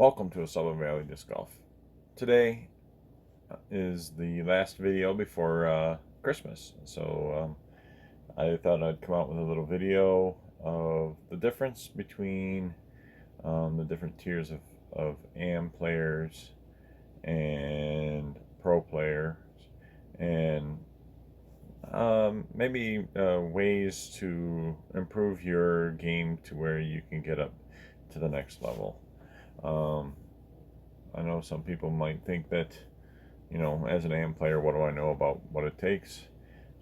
Welcome to Ausablevalleydiscgolf. Valley Disc Golf. Today is the last video before Christmas, so I thought I'd come out with a little video of the difference between the different tiers of AM players and pro players, and maybe ways to improve your game to where you can get up to the next level. I know some people might think that, as an AM player, what do I know about what it takes?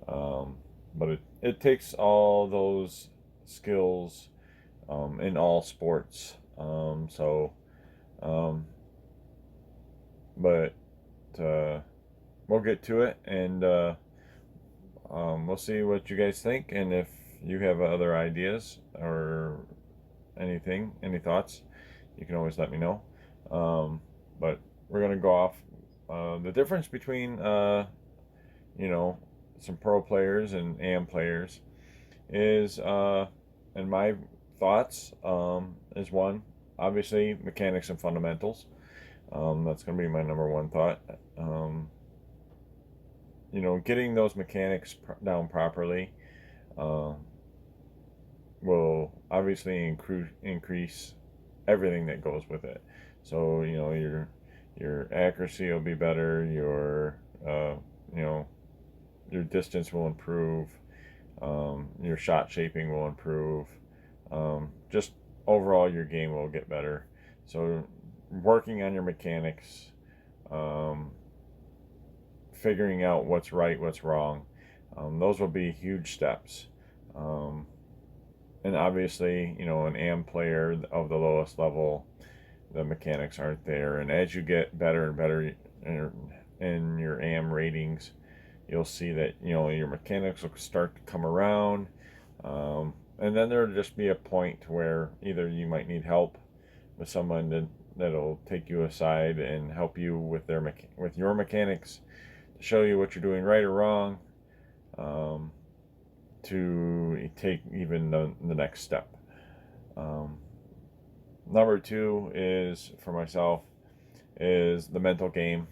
But it takes all those skills in all sports. But we'll get to it, and we'll see what you guys think, and if you have other ideas or any thoughts, you can always let me know. But we're going to go off the difference between, some pro players and AM players is, in my thoughts, is one, obviously, mechanics and fundamentals. That's going to be my number one thought. Getting those mechanics down properly will obviously increase everything that goes with it. So your accuracy will be better. Your distance will improve. Your shot shaping will improve. Just overall, your game will get better. So working on your mechanics, figuring out what's right, what's wrong, those will be huge steps. And obviously, an AM player of the lowest level, the mechanics aren't there. And as you get better and better in your AM ratings, you'll see that, your mechanics will start to come around. And then there'll just be a point where either you might need help with someone that'll take you aside and help you with your mechanics, to show you what you're doing right or wrong, to take even the next step. Number two is, for myself, is the mental game.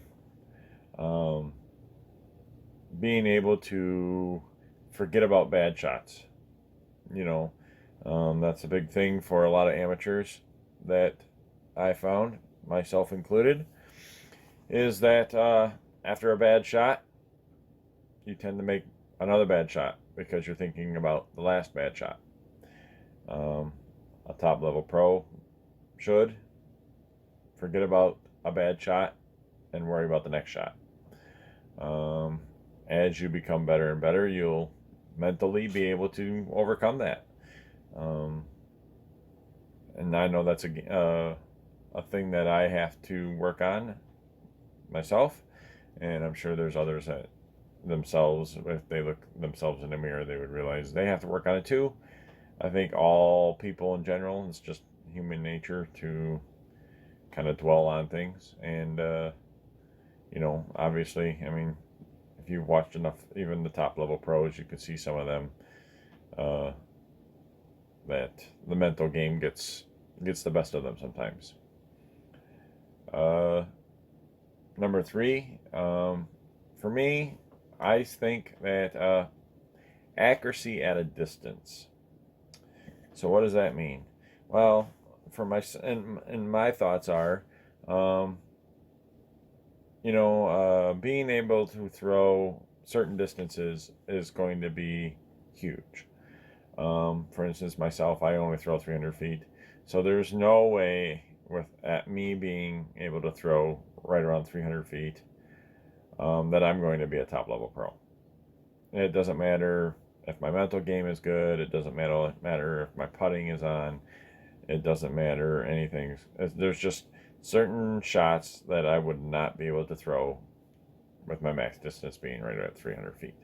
Being able to forget about bad shots. That's a big thing for a lot of amateurs that I found, myself included, is that after a bad shot, you tend to make another bad shot because you're thinking about the last bad shot. A top level pro should forget about a bad shot and worry about the next shot. As you become better and better, you'll mentally be able to overcome that. And I know that's a thing that I have to work on myself, and I'm sure there's others that themselves, if they look themselves in the mirror, they would realize they have to work on it too. I think all people in general, it's just human nature to kind of dwell on things. And obviously, if you've watched enough, even the top level pros, you can see some of them that the mental game gets the best of them sometimes. Number three, for me, I think that accuracy at a distance. So what does that mean? Well, for my thoughts are, being able to throw certain distances is going to be huge. For instance, myself, I only throw 300 feet. So there's no way at me being able to throw right around 300 feet that I'm going to be a top level pro. It doesn't matter if my mental game is good. It doesn't matter if my putting is on. It doesn't matter anything. There's just certain shots that I would not be able to throw with my max distance being right at 300 feet.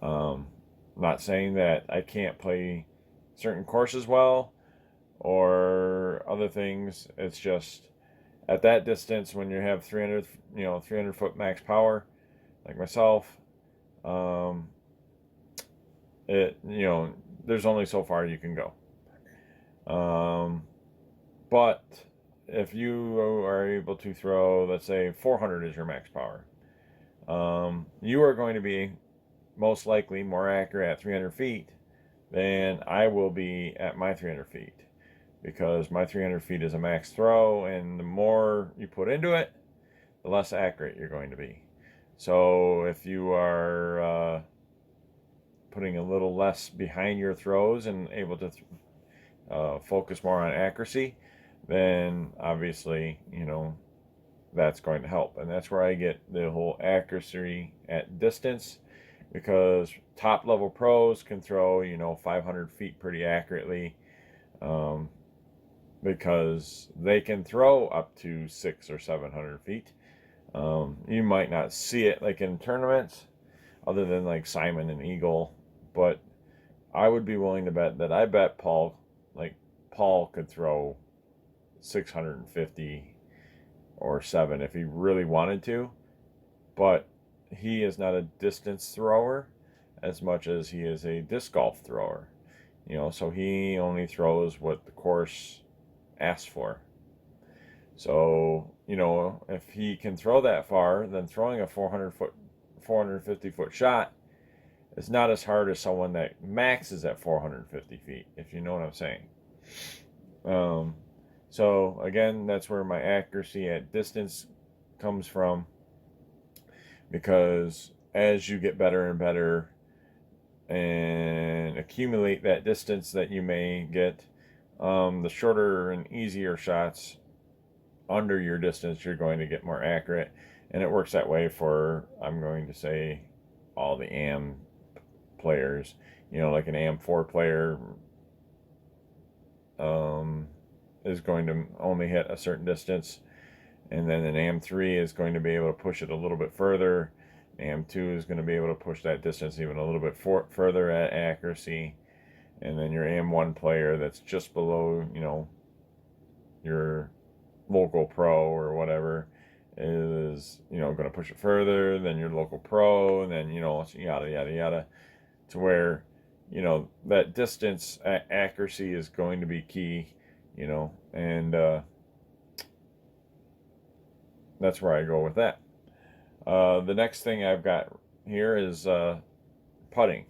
Not saying that I can't play certain courses well or other things. It's just at that distance, when you have 300 foot max power, like myself, there's only so far you can go. But if you are able to throw, let's say 400 is your max power, you are going to be most likely more accurate at 300 feet than I will be at my 300 feet, because my 300 feet is a max throw, and the more you put into it, the less accurate you're going to be. So if you are putting a little less behind your throws and able to focus more on accuracy, then obviously, that's going to help. And that's where I get the whole accuracy at distance, because top level pros can throw, 500 feet pretty accurately, because they can throw up to 600 or 700 feet. You might not see it like in tournaments, other than like Simon and Eagle, but I would be willing to bet that Paul could throw 650 or 7 if he really wanted to, but he is not a distance thrower as much as he is a disc golf thrower. So he only throws what the course asks for. So, if he can throw that far, then throwing a 450 foot shot is not as hard as someone that maxes at 450 feet, if you know what I'm saying. So again, that's where my accuracy at distance comes from, because as you get better and better and accumulate that distance that you may get, the shorter and easier shots under your distance, you're going to get more accurate. And it works that way for, I'm going to say, all the AM players. Like an AM4 player is going to only hit a certain distance, and then an AM3 is going to be able to push it a little bit further. AM2 is going to be able to push that distance even a little bit further at accuracy. And then your AM1 player that's just below, your local pro or whatever is, going to push it further than your local pro, and then, yada, yada, yada, to where, that distance accuracy is going to be key, and that's where I go with that. The next thing I've got here is putting.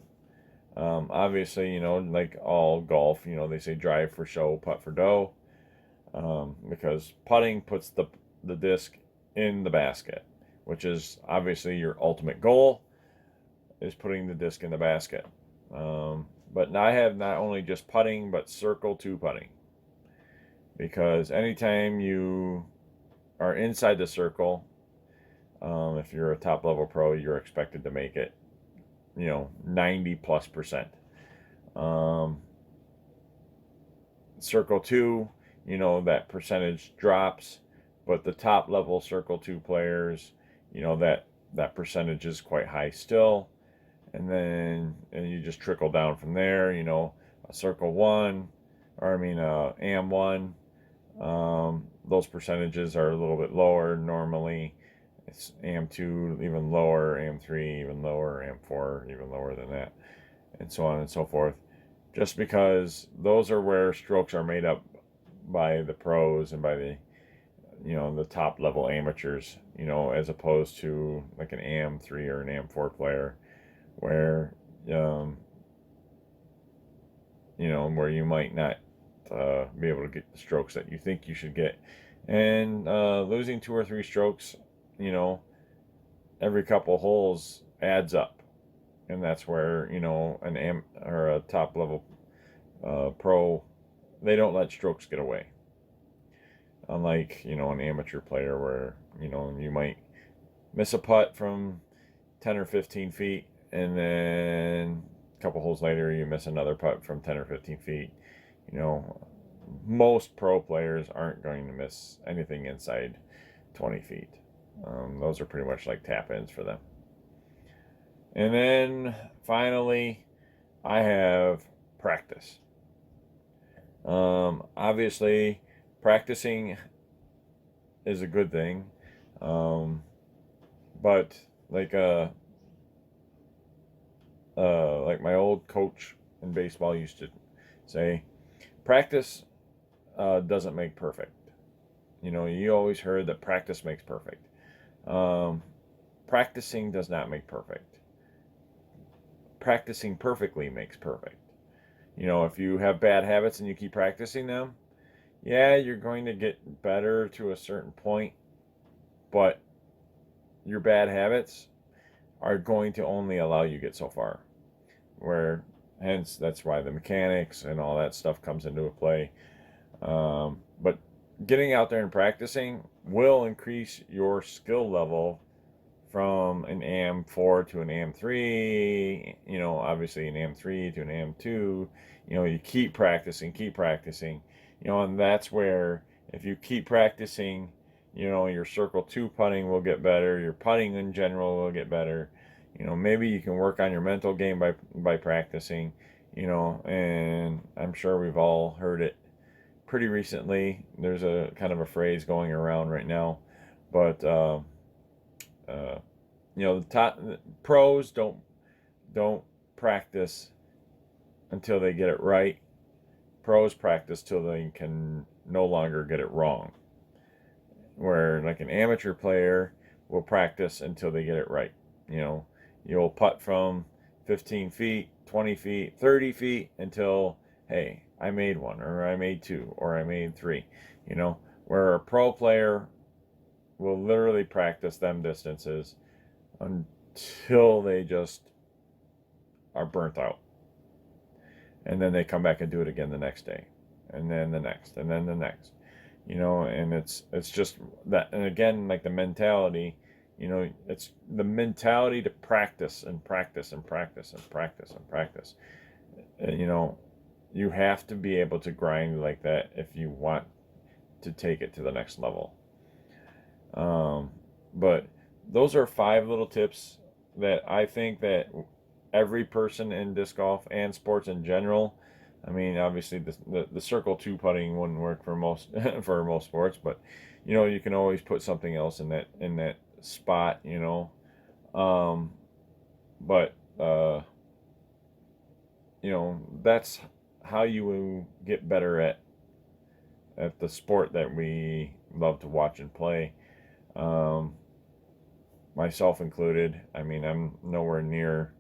Obviously, like all golf, they say drive for show, putt for dough, because putting puts the disc in the basket, which is obviously your ultimate goal, is putting the disc in the basket. But I have not only just putting, but circle 2 putting, because anytime you are inside the circle, if you're a top level pro, you're expected to make it, 90+%. Circle 2, that percentage drops, but the top level circle 2 players, that percentage is quite high still. And then you just trickle down from there, a circle 1, AM1, those percentages are a little bit lower normally. It's AM2 even lower, AM3 even lower, AM4 even lower than that, and so on and so forth. Just because those are where strokes are made up by the pros and by the, the top level amateurs, as opposed to like an AM3 or an AM4 player, where, where you might not be able to get the strokes that you think you should get. And losing 2 or 3 strokes, every couple holes adds up. And that's where, an or a top level pro, they don't let strokes get away. Unlike, an amateur player where, you might miss a putt from 10 or 15 feet, and then a couple holes later you miss another putt from 10 or 15 feet. Most pro players aren't going to miss anything inside 20 feet. Those are pretty much like tap-ins for them. And then finally, I have practice. Obviously, practicing is a good thing, but like my old coach in baseball used to say, practice doesn't make perfect. You know, you always heard that practice makes perfect. Um, Practicing does not make perfect. Practicing perfectly makes perfect. You know, if you have bad habits and you keep practicing them, yeah, you're going to get better to a certain point, but your bad habits are going to only allow you to get so far. Where, hence, that's why the mechanics and all that stuff comes into play. But getting out there and practicing will increase your skill level from an AM4 to an AM3, you know, obviously an AM3 to an AM2. You know, you keep practicing, you know, and that's where if you keep practicing, you know, your circle 2 putting will get better, your putting in general will get better. You know, maybe you can work on your mental game by practicing, you know, and I'm sure we've all heard it pretty recently. There's a kind of a phrase going around right now, but uh, you know, the top pros don't practice until they get it right. Pros practice till they can no longer get it wrong. Where like an amateur player will practice until they get it right. You know, you'll putt from 15 feet, 20 feet, 30 feet until, hey, I made one, or I made two, or I made three. You know, where a pro player will literally practice them distances until they just are burnt out. And then they come back and do it again the next day. And then the next, and then the next. You know, and it's just that, and again, like the mentality, you know, it's the mentality to practice and practice and practice and practice and practice. You know, you have to be able to grind like that if you want to take it to the next level. But those are 5 little tips that I think that every person in disc golf and sports in general. I mean, obviously the circle 2 putting wouldn't work for most for most sports, but you know, you can always put something else in that spot, you know. But you know, that's how you get better at the sport that we love to watch and play. Um, Myself included. I mean, I'm nowhere near,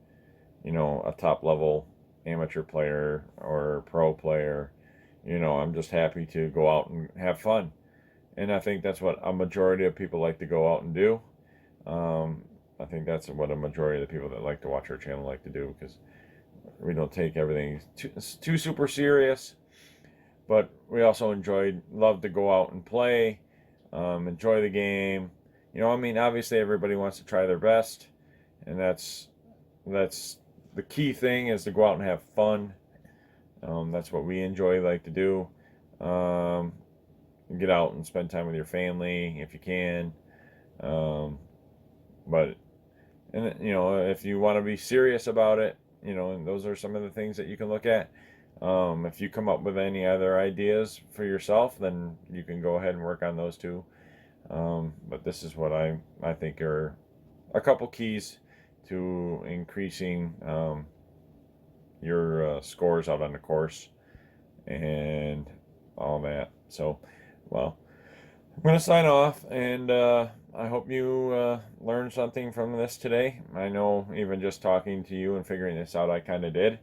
you know, a top level amateur player or pro player. You know, I'm just happy to go out and have fun. And I think that's what a majority of people like to go out and do. I think that's what a majority of the people that like to watch our channel like to do, because we don't take everything too super serious, but we also love to go out and play, enjoy the game. You know, I mean, obviously everybody wants to try their best, and that's the key thing, is to go out and have fun. That's what we like to do. Get out and spend time with your family if you can. But and you know, if you want to be serious about it, you know, and those are some of the things that you can look at. If you come up with any other ideas for yourself, then you can go ahead and work on those too. But this is what I think are a couple keys to increasing your scores out on the course and all that. So, well, I'm going to sign off, and I hope you learned something from this today. I know even just talking to you and figuring this out, I kind of did.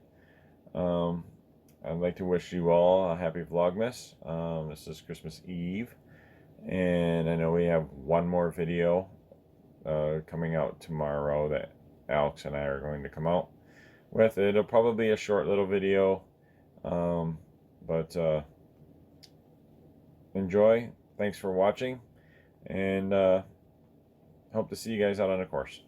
I'd like to wish you all a happy Vlogmas. This is Christmas Eve, and I know we have one more video coming out tomorrow that Alex and I are going to come out with. It'll probably be a short little video, but enjoy. Thanks for watching, and hope to see you guys out on the course.